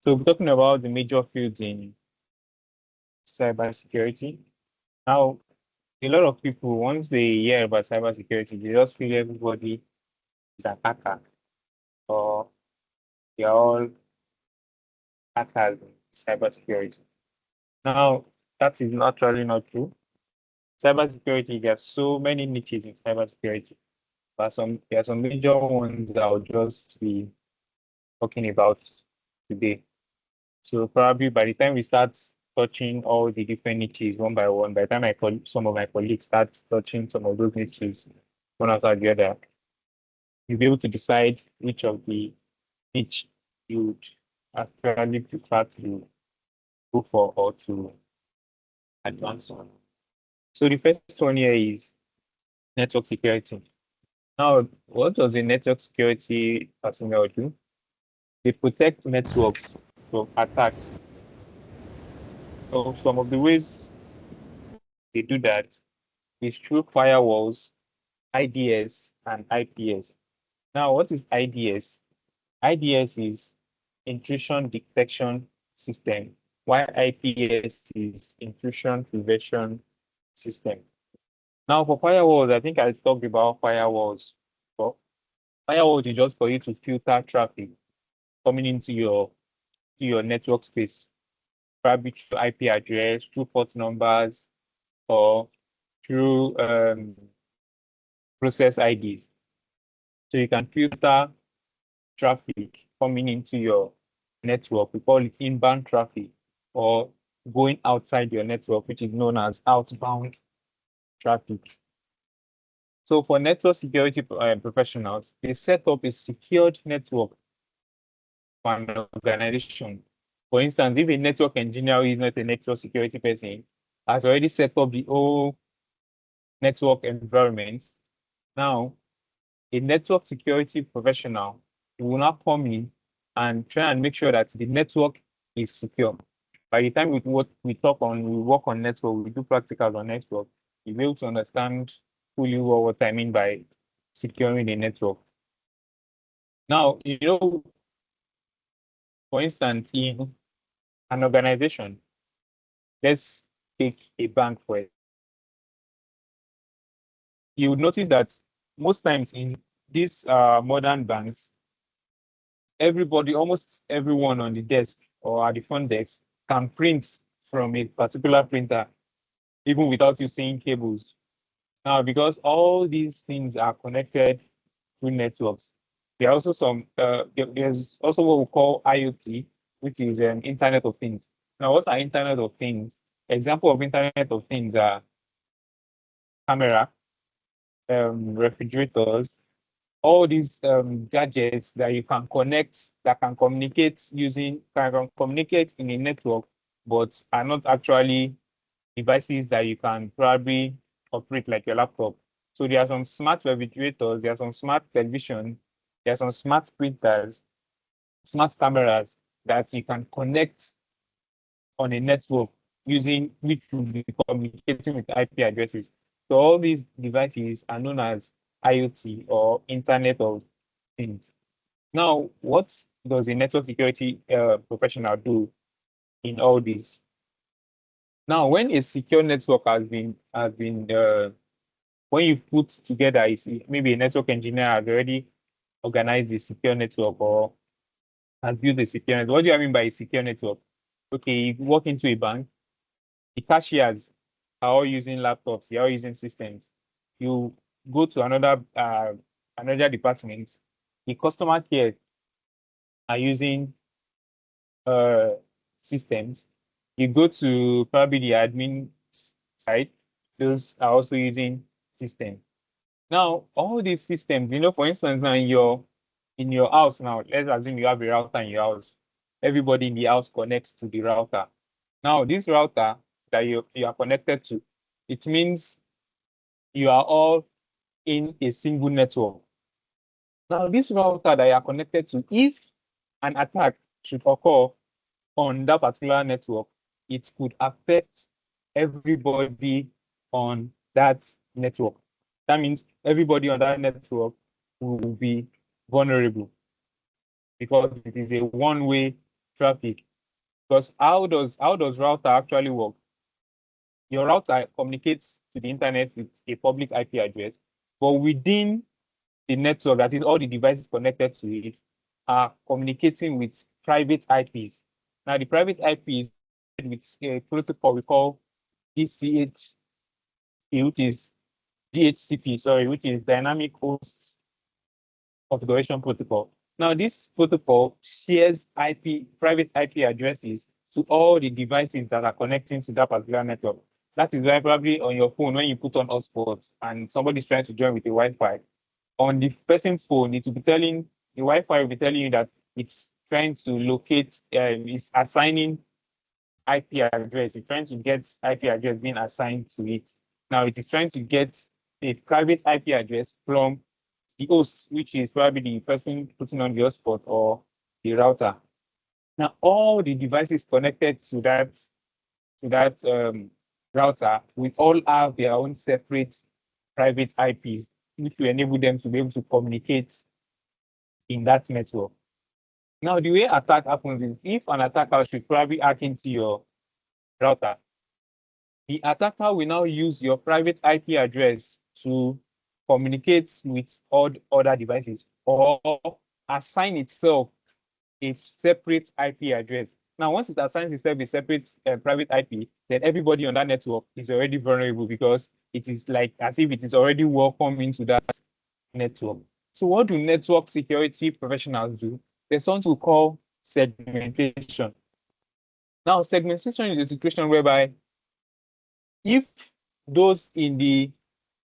So we're talking about the major fields in cybersecurity. Now, a lot of people, once they hear about cybersecurity, they just feel everybody is an hacker or they are all hackers in cybersecurity. Now, that is actually not true. Cybersecurity, there are so many niches in cybersecurity, but there are some major ones that I'll just be talking about today. So probably by the time we start touching all the different niches one by one, by the time some of my colleagues start touching some of those niches one after the other, you'll be able to decide which of the niche you would actually prefer to go for or to advance on. So the first one here is network security. Now, what does a network security personnel do? They protect networks from attacks. So some of the ways they do that is through firewalls, IDS, and IPS. Now, what is IDS? IDS is intrusion detection system, while IPS is intrusion prevention system. Now, for firewalls, I think I talked about firewalls. But firewalls is just for you to filter traffic coming into your network space, probably through IP address, through port numbers, or through process IDs. So you can filter traffic coming into your network. We call it inbound traffic, or going outside your network, which is known as outbound traffic. So for network security professionals, they set up a secured network for an organization. For instance, if a network engineer who is not a network security person has already set up the whole network environment, now a network security professional will now come in and try and make sure that the network is secure. By the time we work on network, we do practicals on network, you'll be able to understand fully well what I mean by securing the network. Now, for instance, in an organization, let's take a bank for it. You would notice that most times in these modern banks, almost everyone on the desk or at the front desk can print from a particular printer, even without you seeing cables. Now, because all these things are connected through networks, there are also there's also what we call IoT, which is an Internet of Things. Now, what are Internet of Things? Example of Internet of Things are camera, refrigerators, all these gadgets that you can connect, that can communicate in a network, but are not actually devices that you can probably operate like your laptop. So there are some smart refrigerators, there are some smart television, there are some smart printers, smart cameras that you can connect on a network using which will be communicating with IP addresses. So all these devices are known as IoT or Internet of Things. Now, what does a network security professional do in all this? Now, when a secure network when you put together, maybe a network engineer has already organized a secure network or has built a secure network. What do I mean by a secure network? Okay, you walk into a bank, the cashiers are all using laptops, they're all using systems. You go to another department, the customer care are using systems. You go to probably the admin side, those are also using systems. Now, all these systems, for instance, now in your house now, let's assume you have a router in your house. Everybody in the house connects to the router. Now, this router that you are connected to, it means you are all in a single network. Now, this router that you are connected to, if an attack should occur on that particular network, it could affect everybody on that network. That means everybody on that network will be vulnerable because it is a one-way traffic. Because how does router actually work? Your router communicates to the internet with a public IP address, but within the network, that is all the devices connected to it, are communicating with private IPs. Now, the private IPs with a protocol we call DCH, which is DHCP, sorry, which is Dynamic Host Configuration Protocol. Now, this protocol shares private IP addresses to all the devices that are connecting to that particular network. That is why probably on your phone, when you put on hotspots and somebody's trying to join with a Wi-Fi, on the person's phone, it will be telling the Wi-Fi will be telling you that it's trying to locate, it's assigning IP address. It's trying to get IP address being assigned to it. Now it is trying to get a private IP address from the host, which is probably the person putting on the hotspot or the router. Now all the devices connected to that router will all have their own separate private IPs, which will enable them to be able to communicate in that network. Now, the way attack happens is if an attacker should probably hack into your router, the attacker will now use your private IP address to communicate with all other devices or assign itself a separate IP address. Now, once it assigns itself a separate private IP, then everybody on that network is already vulnerable because it is like as if it is already welcome into that network. So what do network security professionals do? There's something we call segmentation. Now, segmentation is a situation whereby if those in the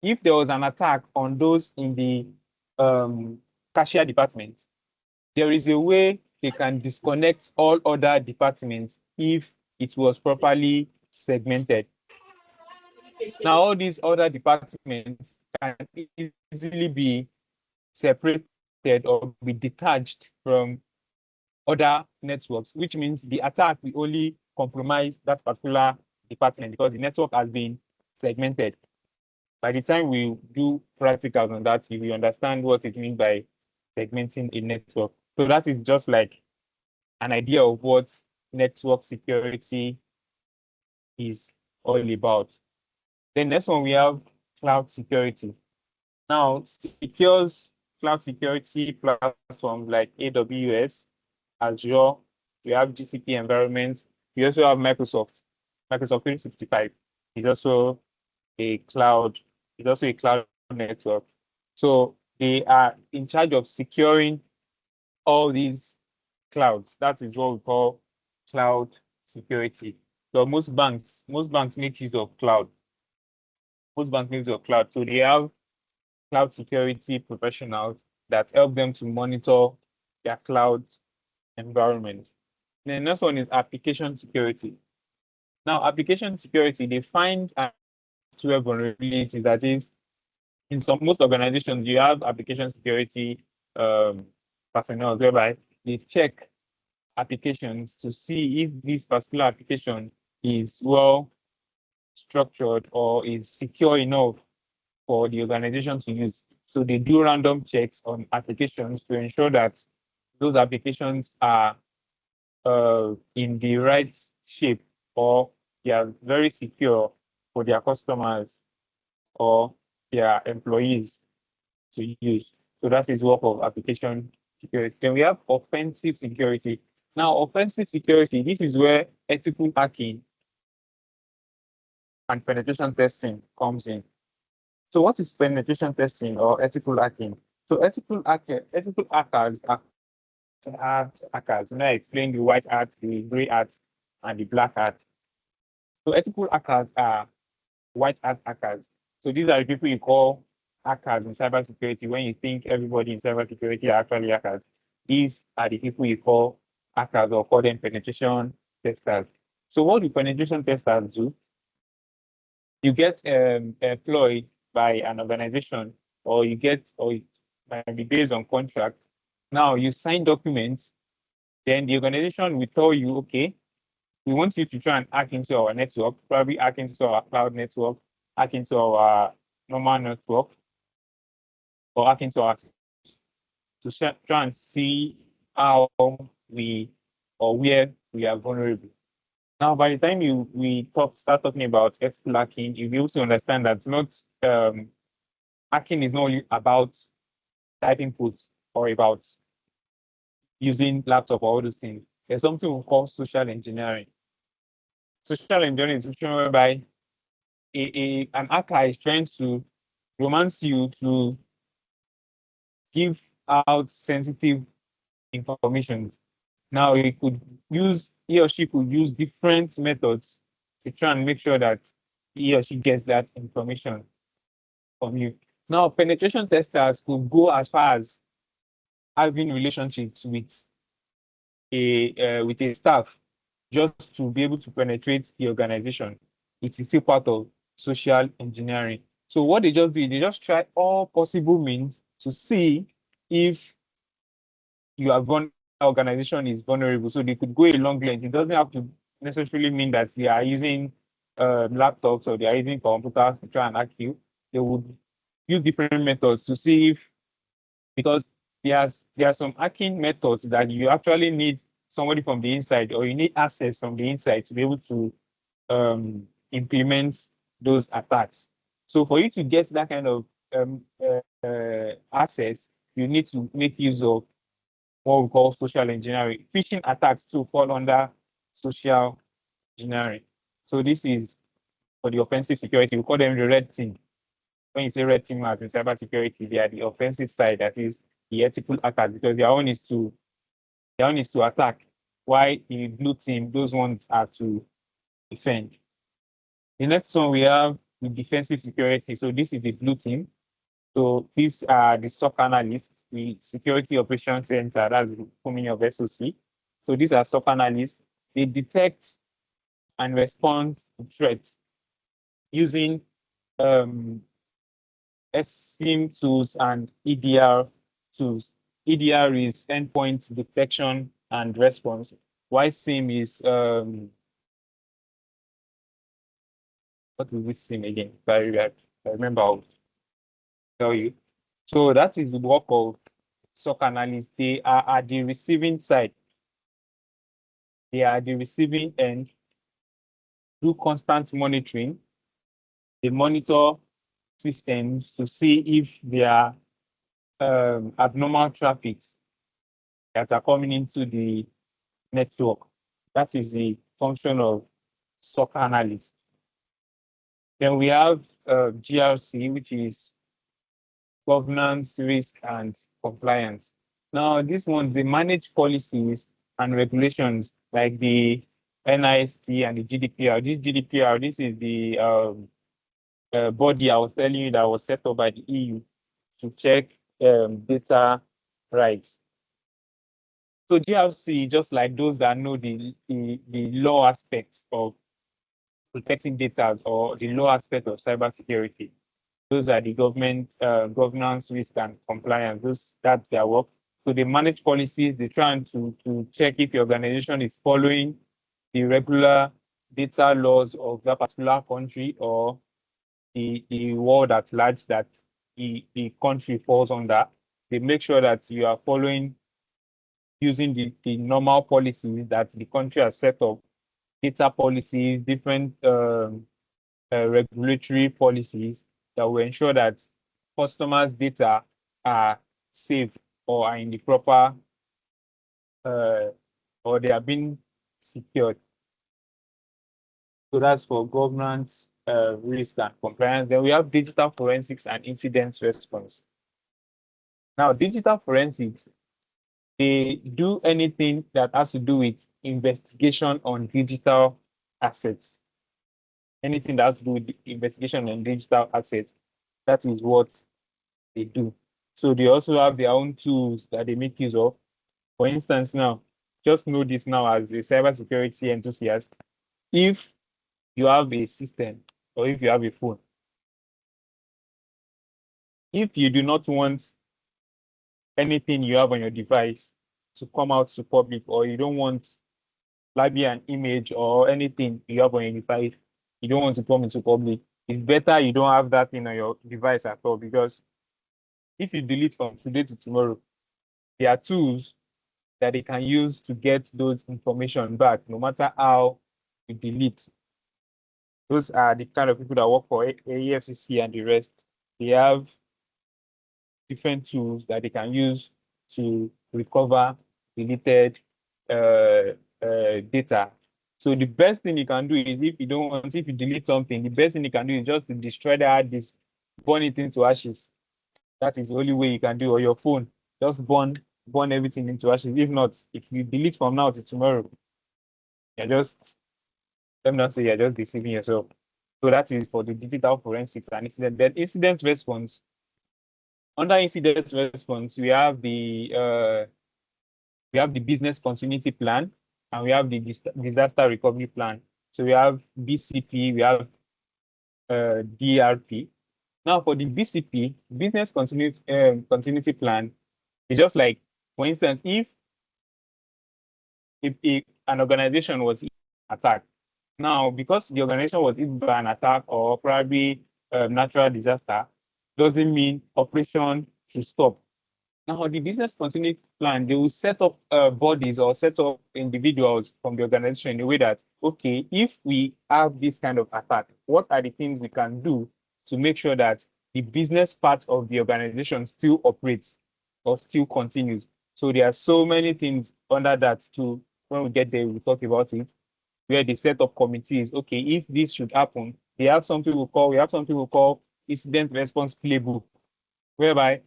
if there was an attack on those in the cashier department, there is a way they can disconnect all other departments if it was properly segmented. Now, all these other departments can easily be separated or be detached from other networks, which means the attack will only compromise that particular department because the network has been segmented. By the time we do practicals on that, you will understand what it means by segmenting a network. So that is just like an idea of what network security is all about. Then next one, we have cloud security. Now, secures cloud security platforms like AWS, Azure, we have GCP environments. We also have Microsoft 365 is also a cloud, network. So they are in charge of securing all these clouds. That is what we call cloud security. So most banks make use of cloud. So they have cloud security professionals that help them to monitor their cloud environment. The next one is application security. Now, application security, they find software vulnerability. That is, in most organizations, you have application security personnel whereby they check applications to see if this particular application is well structured or is secure enough for the organization to use. So they do random checks on applications to ensure that those applications are in the right shape or they are very secure for their customers or their employees to use. So that is work of application security. Then we have offensive security. Now, offensive security, this is where ethical hacking and penetration testing comes in. So what is penetration testing or ethical hacking? So ethical hackers are hackers. I explained the white hat, the gray hat, and the black hat. So ethical hackers are white hat hackers. So these are the people you call hackers in cybersecurity. When you think everybody in cybersecurity are actually hackers, these are the people you call hackers or call them penetration testers. So what do penetration testers do? You get employed by an organization, or it might be based on contract. Now you sign documents, then the organization will tell you, okay, we want you to try and hack into our network, probably hack into our cloud network, hack into our normal network, or hack into our to try and see how we or where we are vulnerable. Now, by the time we start talking about ethical hacking, you'll be able to understand that not hacking is not only about typing codes or about using laptop or all those things. There's something we call social engineering. Social engineering is a situation whereby an hacker is trying to romance you to give out sensitive information. Now he or she could use different methods to try and make sure that he or she gets that information from you. Now, penetration testers could go as far as having relationships with a staff just to be able to penetrate the organization. It is still part of social engineering. So what they just do, they just try all possible means to see if your organization is vulnerable. So they could go a long length. It doesn't have to necessarily mean that they are using laptops or they are using computers to try and hack you. They would use different methods to see if, because there are some hacking methods that you actually need somebody from the inside, or you need access from the inside to be able to implement those attacks. So for you to get that kind of access, you need to make use of what we call social engineering. Phishing attacks too fall under social engineering. So this is for the offensive security. We call them the red team. When you say red team in cybersecurity, they are the offensive side, that is the ethical hackers, because their own is to attack. Why the blue team, those ones are to defend. The next one we have the defensive security. So this is the blue team. So these are the SOC analysts, the Security Operations Center, that's the meaning of SOC. So these are SOC analysts. They detect and respond to threats using SIM tools and EDR tools. EDR is endpoint detection and response, while SIM is what is this SIM again? Sorry, I remember, I'll tell you. So that is the work of SOC analysts. They are at the receiving side. They are at the receiving end, do constant monitoring. They monitor systems to see if there are abnormal traffics that are coming into the network. That is the function of SOC analyst. Then we have GRC, which is governance, risk, and compliance. Now, these ones, they manage policies and regulations like the NIST and the GDPR. This GDPR, this is the body I was telling you that was set up by the EU to check data rights. So GRC, just like those that know the law aspects of protecting data or the law aspect of cybersecurity. Those are the government governance, risk, and compliance. That's their work. So they manage policies. They're trying to check if your organization is following the regular data laws of that particular country or the world at large that the country falls under. They make sure that you are following using the normal policies that the country has set up, data policies, different regulatory policies that will ensure that customers' data are safe or are in the proper or they are being secured. So that's for governance, risk, and compliance. Then we have digital forensics and incident response. Now, digital forensics, they do anything that has to do with investigation on digital assets. Anything that has to do with investigation on digital assets, that is what they do. So they also have their own tools that they make use of. For instance, now, just know this now as a cybersecurity enthusiast. If you have a system or if you have a phone, if you do not want anything you have on your device to come out to public, or you don't want maybe an image or anything you have on your device, you don't want to come into public, it's better you don't have that thing on your device at all, because if you delete from today to tomorrow, there are tools that they can use to get those information back, no matter how you delete. Those are the kind of people that work for AEFCC and the rest. They have different tools that they can use to recover deleted data. So the best thing you can do is, if you delete something, the best thing you can do is just to destroy the hard disk, burn it into ashes. That is the only way you can do, or your phone. Just burn everything into ashes. If not, if you delete from now to tomorrow, you're just, let me not say you're just deceiving yourself. So that is for the digital forensics and incident. Then incident response. Under incident response, we have the business continuity plan, and we have the disaster recovery plan. So we have BCP, we have DRP. Now for the BCP, business continuity plan, it's just like, for instance, if an organization was attacked, now because the organization was hit by an attack or probably natural disaster, doesn't mean operation should stop. Now, the business continuity plan, they will set up bodies or set up individuals from the organization in a way that, okay, if we have this kind of attack, what are the things we can do to make sure that the business part of the organization still operates or still continues? So there are so many things under that too. When we get there, we'll talk about it, where they set up committees. Okay, if this should happen, we have something we call incident response playbook, whereby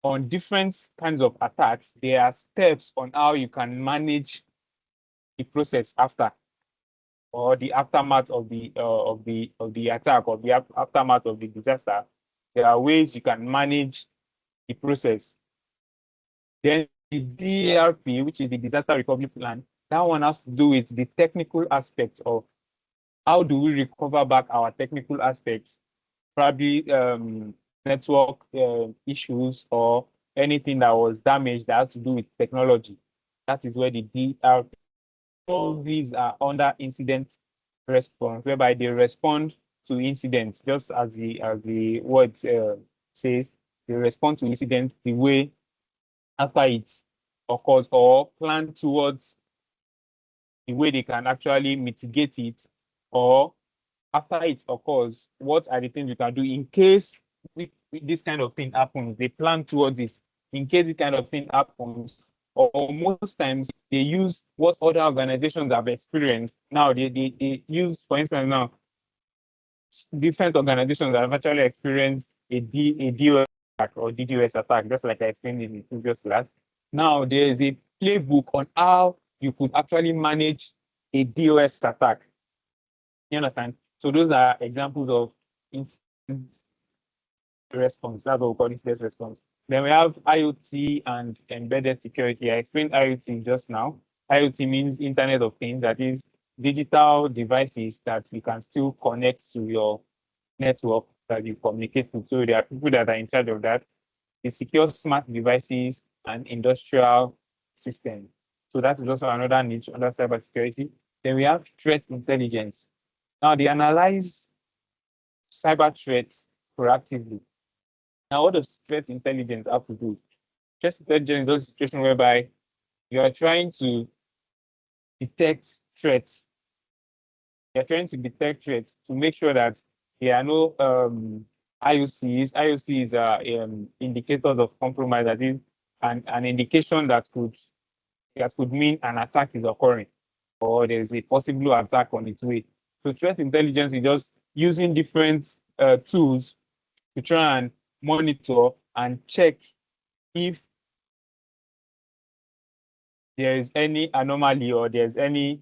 on different kinds of attacks, there are steps on how you can manage the process after, or the aftermath of the attack, or the aftermath of the disaster. There are ways you can manage the process. Then the DARP, which is the disaster recovery plan, that one has to do with the technical aspects of how do we recover back our technical aspects, probably network issues or anything that was damaged that has to do with technology. That is where the DR. All these are under incident response, whereby they respond to incidents, just as the word says. They respond to incidents the way after it occurs, or plan towards the way they can actually mitigate it, or after it occurs, what are the things we can do in case this kind of thing happens? They plan towards it in case this kind of thing happens. Or most times they use what other organizations have experienced. Now they use, for instance, now different organizations have actually experienced a DOS attack or DDoS attack, just like I explained in the previous class. Now there is a playbook on how you could actually manage a DOS attack. You understand? So those are examples of incident response. That's what we call incident response. Then we have IoT and embedded security. I explained IoT just now. IoT means Internet of Things, that is digital devices that you can still connect to your network that you communicate with. So there are people that are in charge of that. They secure smart devices and industrial systems. So that is also another niche under cybersecurity. Then we have threat intelligence. Now they analyze cyber threats proactively. Now, what does threat intelligence have to do? Threat intelligence is a situation whereby you are trying to detect threats. You're trying to detect threats to make sure that there are no IOCs. IOCs are indicators of compromise. That is an indication that could mean an attack is occurring, or there is a possible attack on its way. So threat intelligence is just using different tools to try and monitor and check if there is any anomaly, or there's any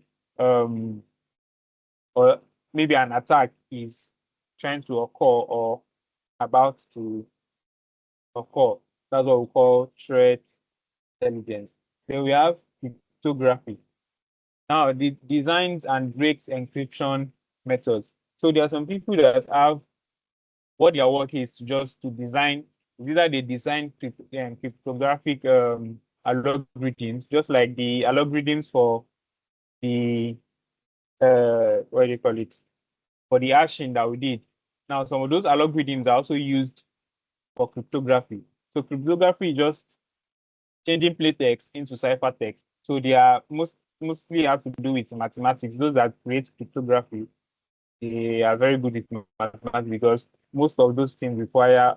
or maybe an attack is trying to occur or about to occur. That's what we call threat intelligence. Then we have cryptography. Now, the designs and breaks encryption methods. So there are some people that have, what their work is to design, is either they design cryptographic algorithms, just like the algorithms for the what do you call it, for the hashing that we did. Now, some of those algorithms are also used for cryptography. So cryptography is just changing plain text into ciphertext. So they are mostly have to do with mathematics. Those that create cryptography, they are very good with mathematics because most of those things require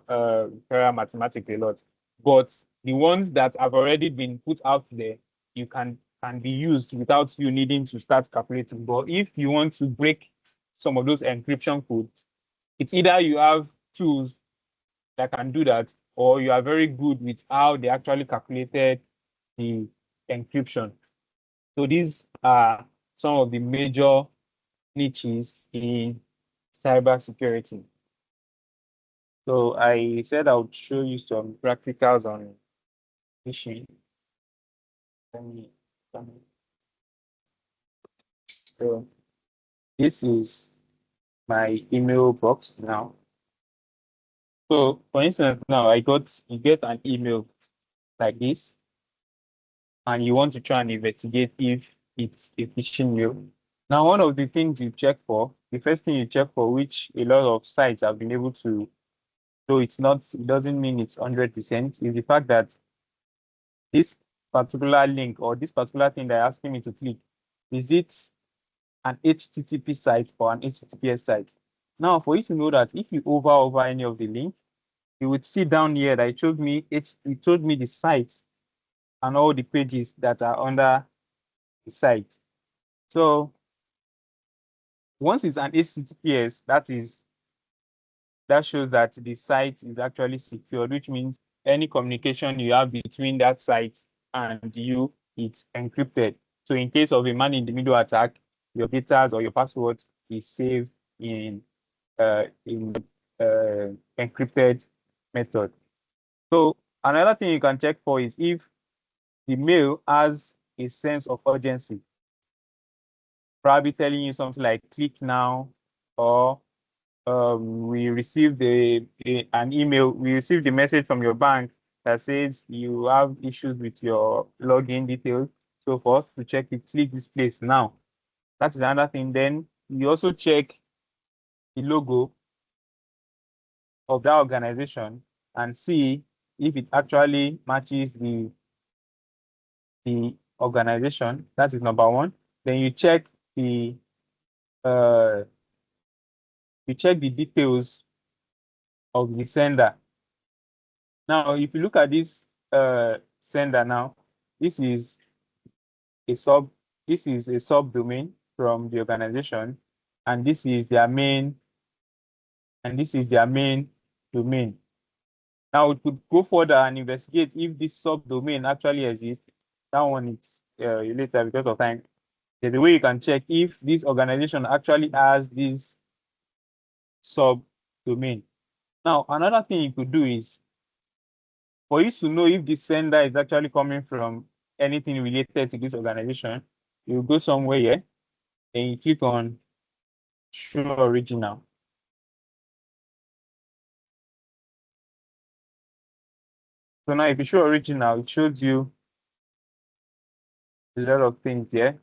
mathematics a lot. But the ones that have already been put out there, you can be used without you needing to start calculating. But if you want to break some of those encryption codes, it's either you have tools that can do that, or you are very good with how they actually calculated the encryption. So these are some of the major niches in cybersecurity. So I said I would show you some practicals on phishing. Let me- let me- So this is my email box now. So for instance, now you get an email like this, and you want to try and investigate if it's a phishing mail. Now, one of the things you check for, the first thing you check for, which a lot of sites have been able to, though it doesn't mean it's 100%, is the fact that this particular link or this particular thing they're asking me to click, is it an HTTP site or an HTTPS site? Now, for you to know that, if you hover over any of the link, you would see down here that it told me the sites and all the pages that are under the site. So once it's an HTTPS, that shows that the site is actually secured, which means any communication you have between that site and you, it's encrypted. So in case of a man-in-the-middle attack, your data or your password is saved in encrypted method. So another thing you can check for is if the mail has a sense of urgency, probably telling you something like click now, or we received an email, we received a message from your bank that says you have issues with your login details. So for us to check it, click this place now. That is another thing. Then you also check the logo of that organization and see if it actually matches the organization. That is number one. Then uh, you check the details of the sender. Now, if you look at this sender now, this is a sub this is a subdomain from the organization, and this is their main domain. Now we could go further and investigate if this subdomain actually exists. That one is later because of time. There's a way you can check if this organization actually has this subdomain. Now, another thing you could do is, for you to know if the sender is actually coming from anything related to this organization, you go somewhere here and you click on show original. So now if you show original, it shows you a lot of things here.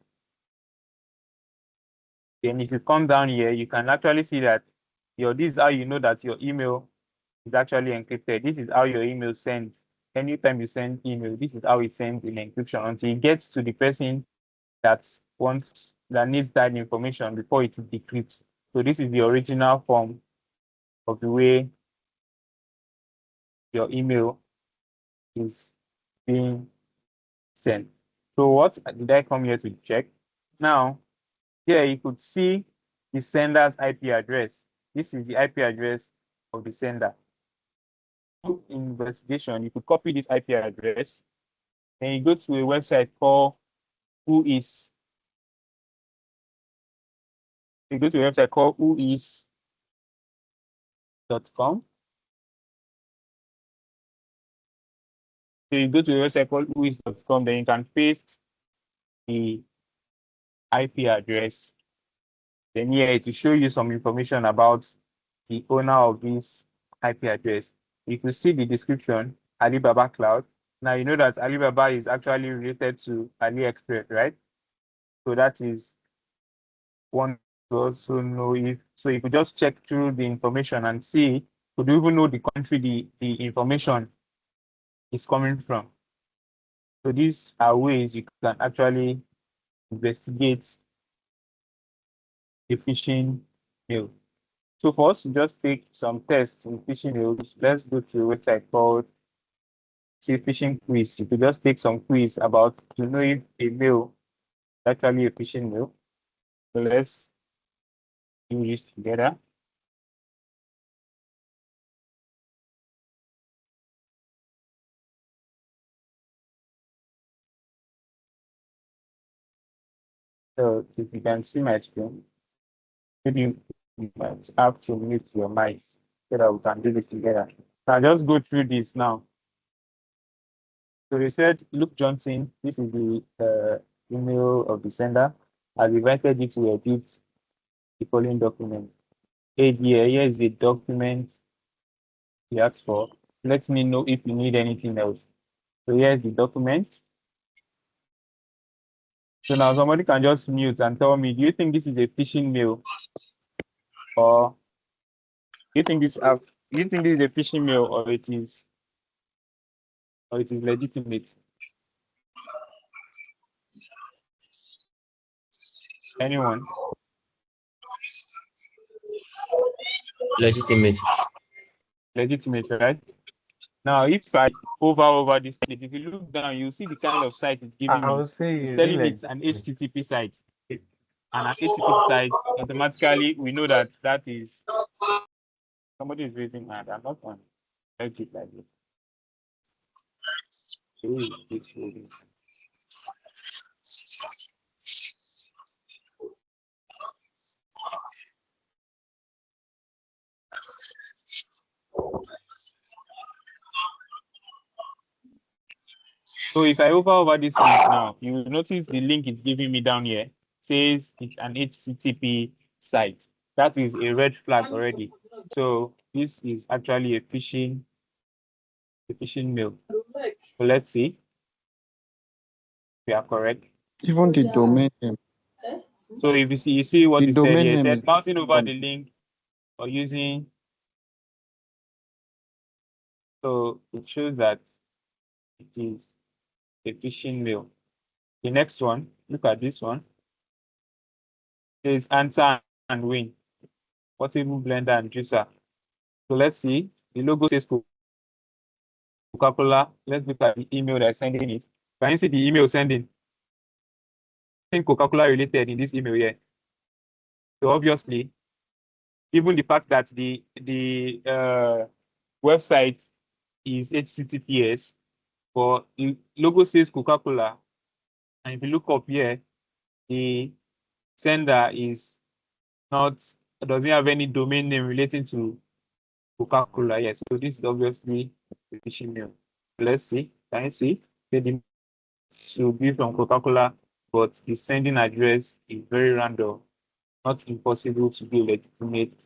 Then if you come down here, you can actually see that this is how you know that your email is actually encrypted. This is how your email sends. Anytime you send email, this is how it sends in encryption until it gets to the person that needs that information before it decrypts. So this is the original form of the way your email is being sent. So what did I come here to check? Now, here you could see the sender's IP address. This is the IP address of the sender. Through investigation, you could copy this IP address and you go to a website called whois. You go to a website called whois.com. So you go to a website called whois.com, then you can paste the IP address. Then here it will show you some information about the owner of this IP address. You can see the description, Alibaba Cloud. Now you know that Alibaba is actually related to AliExpress, right? So that is one to also know if, so you could just check through the information and see, could you even know the country the information is coming from? So these are ways you can actually investigate a phishing mail. So for us to just take some tests in phishing mails, let's go to a website called say phishing quiz. You could just take some quiz about to know if a mail is actually a phishing mail. So let's do this together. So if you can see my screen, maybe you might have to mute your mic so that we can do this together. So I'll just go through this now. So they said Luke Johnson, this is the email of the sender, has invited you to edit the following document. Hey, here is the document he asked for. Let me know if you need anything else. So here's the document. So now somebody can just mute and tell me, do you think this is a phishing mail, or do you think this is a phishing mail, or it is legitimate? Anyone? Legitimate. Legitimate, right? Now, if I over this place, if you look down, you see the kind of site it's giving I me. would say It's is it telling me it's like an HTTP site. And an HTTP site, automatically, we know that that is somebody is raising hand. I'm not on it like this. So if I over this link now, you will notice the link it's giving me down here says it's an HTTP site. That is a red flag already. So this is actually a phishing mail. So let's see if we are correct. even the domain name? So if you see what The it said domain here, it name says is bouncing over from the link or using. So it shows that it is a phishing mail. The next one, look at this one. It says answer and win. Portable blender and juicer. So let's see. The logo says Coca-Cola. Let's look at the email that's sending it. Can you see the email sending? I think Coca-Cola related in this email here. So obviously, even the fact that the website is HTTPS, but the logo says Coca-Cola, and if you look up here, the sender is not doesn't have any domain name relating to Coca-Cola. Yes, so this is obviously a phishing mail. Let's see. Can you see? The should be from Coca-Cola, but the sending address is very random, not impossible to be a legitimate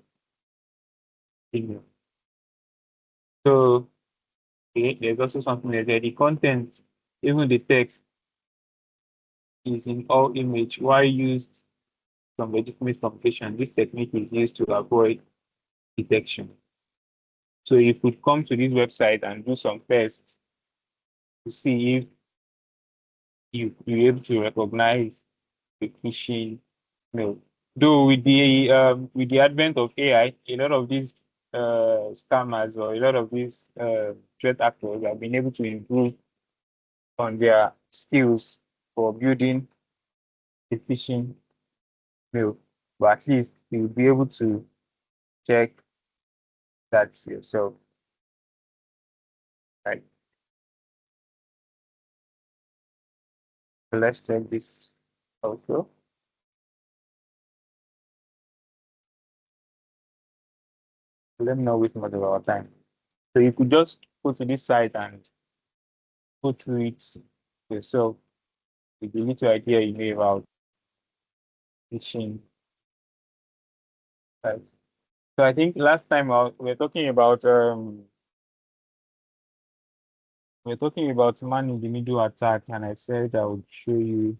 email. So okay, there's also something like that. The content, even the text, is in all image. Why used some legitimate communication? This technique is used to avoid detection. So you could come to this website and do some tests to see if you're able to recognize the phishing mail. Though with the advent of AI, a lot of these scammers or a lot of these threat actors have been able to improve on their skills for building a phishing mail. But at least you'll be able to check that yourself. Right. So let's check this also. Let me know which much of our time. So you could just go to this site and go through it yourself with the little idea you know about phishing. Right. So I think last time we were talking about man in the middle attack, and I said I would show you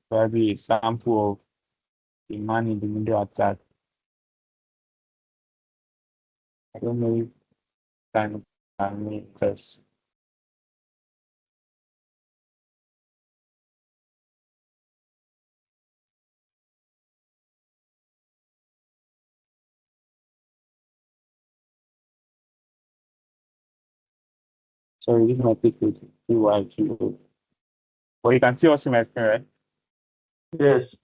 probably a sample of the man in the middle attack. I don't know if time can make us. Sorry, this might take a while to load. But you can see us in my screen, right? Yes.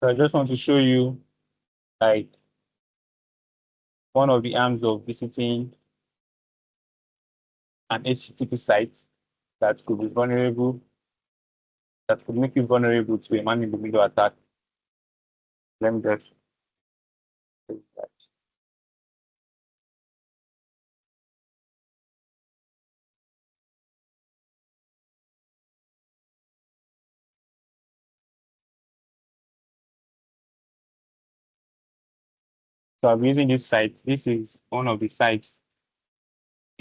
So I just want to show you like one of the arms of visiting an HTTP site that could be vulnerable, that could make you vulnerable to a man-in-the-middle attack. Let me just show that. So I'm using this site. This is one of the sites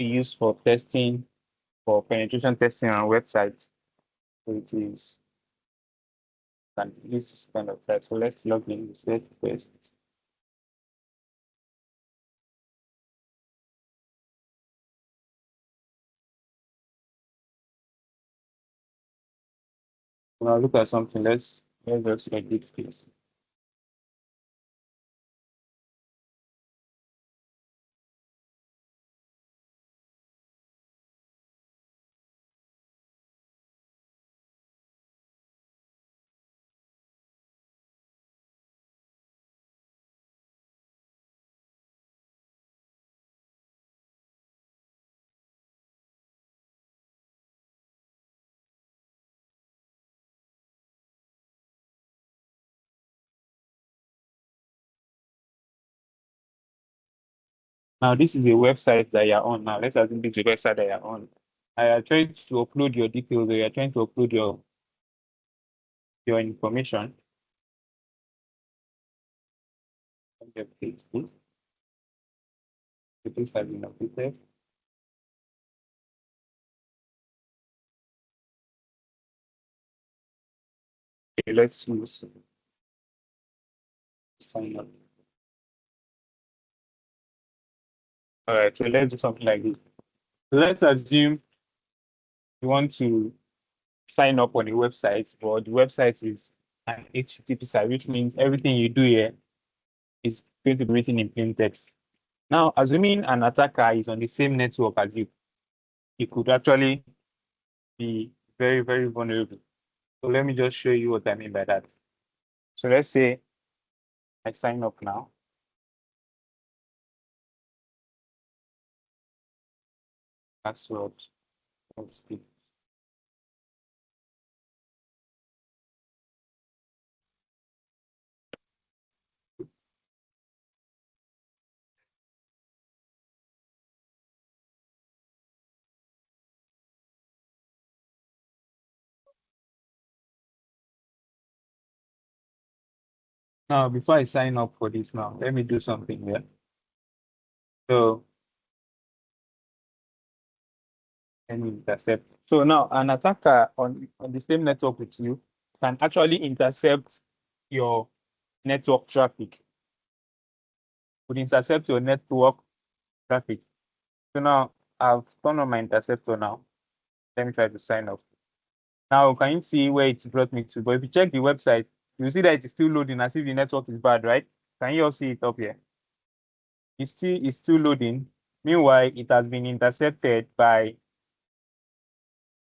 we use for testing, for penetration testing on websites. So it is can use this kind of site. So let's log in this first. Now look at something. Let's just edit this. Now this is a website that you're on. Now let's assume this is a website that you're on. I are trying to upload your details, or you're trying to upload your information. On the page, please. The page has been updated. Okay, let's use sign up. All right, so let's do something like this. Let's assume you want to sign up on a website, but the website is an HTTP site, which means everything you do here is going to be written in plain text. Now, assuming an attacker is on the same network as you, he could actually be very, very vulnerable. So let me just show you what I mean by that. So let's say I sign up now. Password. Let's see. Now, before I sign up for this now, let me do something here. So let me intercept. So now an attacker on the same network with you can actually intercept your network traffic. Would intercept your network traffic. So now I've turned on my interceptor now. Let me try to sign up. Now, can you see where it's brought me to? But if you check the website, you'll see that it is still loading as if the network is bad, right? Can you all see it up here? It's still loading. Meanwhile, it has been intercepted by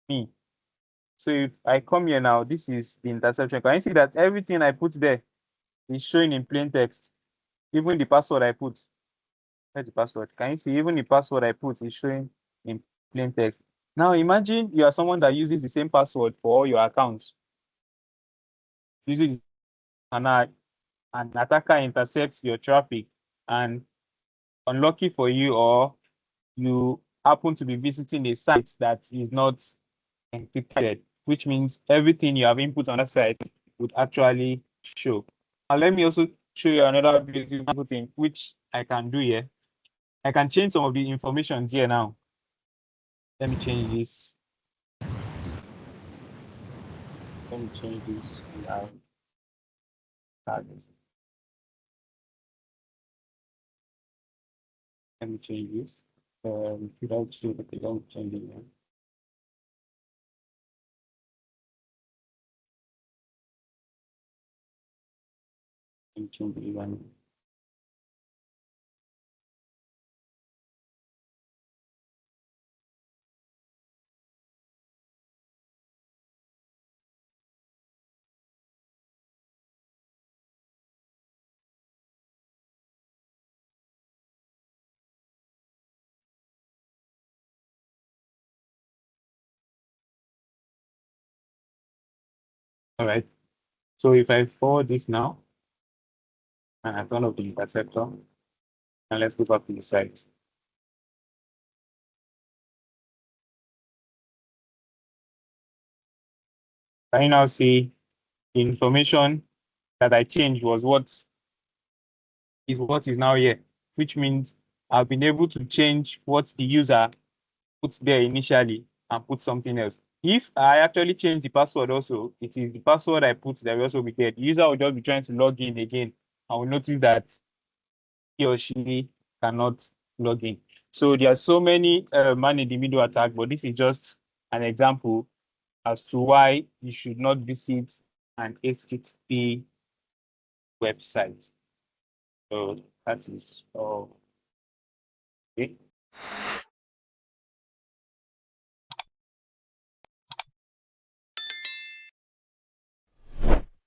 me. So if I come here now, this is the interception. Can you see that everything I put there is showing in plain text? Even the password I put. Where's the password? Can you see even the password I put is showing in plain text? Now imagine you are someone that uses the same password for all your accounts. Uses an attacker intercepts your traffic, and unlucky for you, or you happen to be visiting a site that is not encrypted, which means everything you have input on that site would actually show. Now let me also show you another beautiful thing which I can do here. I can change some of the information here now. Let me change this. Let me change this. Now, let me change this. Without changing, okay, don't change it now. Let me change it one. All right. So if I forward this now and I turn off the interceptor, and let's go back to the site. Can you now see the information that I changed was what is now here, which means I've been able to change what the user puts there initially and put something else. If I actually change the password also, it is the password I put that will also be there. The user will just be trying to log in again and will notice that he or she cannot log in. So there are so many man in the middle attack, but this is just an example as to why you should not visit an HTTP website. So that is all. Okay.